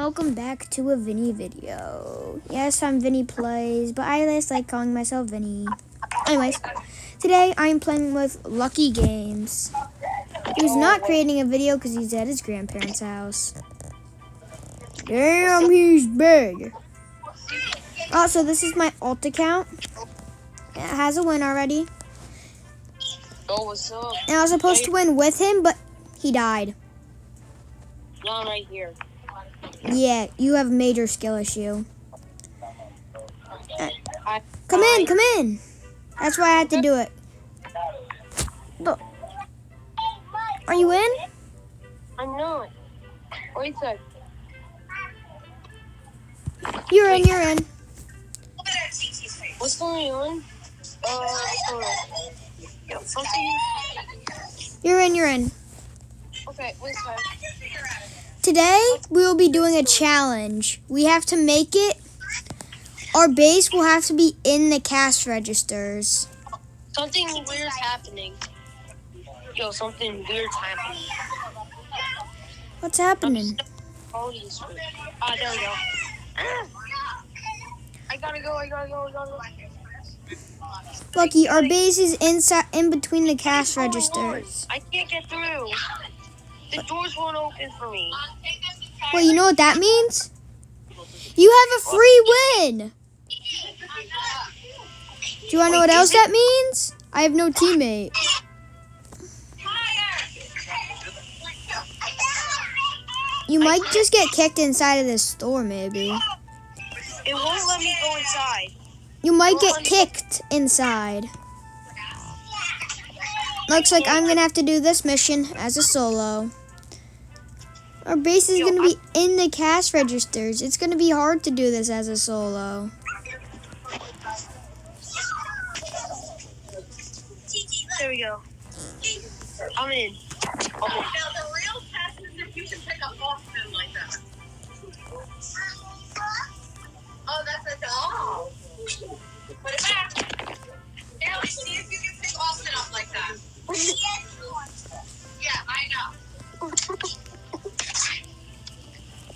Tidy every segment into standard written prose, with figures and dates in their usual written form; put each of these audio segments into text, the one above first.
welcome back to a Vinny video. Yes, I'm Vinny Plays, but I just like calling myself Vinny. Anyways, today I'm playing with Lucky Games. He's not creating a video because he's at his grandparents' house. Damn, he's big. Also, this is my alt account. It has a win already. Oh, what's up? And I was supposed to win with him, but he died. No, I'm right here. Yeah, you have a major skill issue. Come in. That's why I had to do it. Look. Are you in? I'm not. Wait a sec. You're in. What's going on? Yo, something. You're in. Okay, wait a sec. Today, we will be doing a challenge. We have to make it. Our base will have to be in the cash registers. Something weird's happening. Yo, something weird's happening. What's happening? There we go. I gotta go. Lucky, our base is in between the cash registers. I can't get through. The doors won't open for me. Well, you know what that means? You have a free win. Do you want to know what else that means? I have no teammate. You might just get kicked inside of this store, maybe. It won't let me go inside. You might get kicked inside. Looks like I'm going to have to do this mission as a solo. Our base is going to be in the cash registers. It's going to be hard to do this as a solo. There we go. I'm in. Now, the real test is if you can pick up Austin like that. Oh, that's a dog. Put it back. Ellie, see if you can pick Austin up like that. Yeah, I know.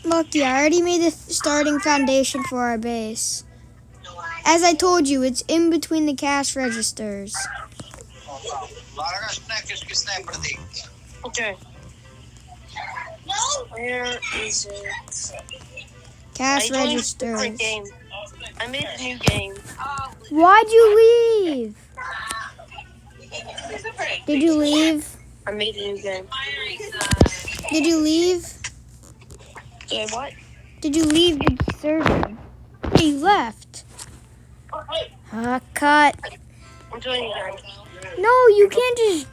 Lucky, I already made the starting foundation for our base. As I told you, it's in between the cash registers. Okay. Where is it? Cash I registers. made a new game. Why'd you leave? Did you leave? I made a new game. Did you leave? Yeah, what? Did you leave the server? Hey, you left. Cut. I'm joining you guys. No, you can't just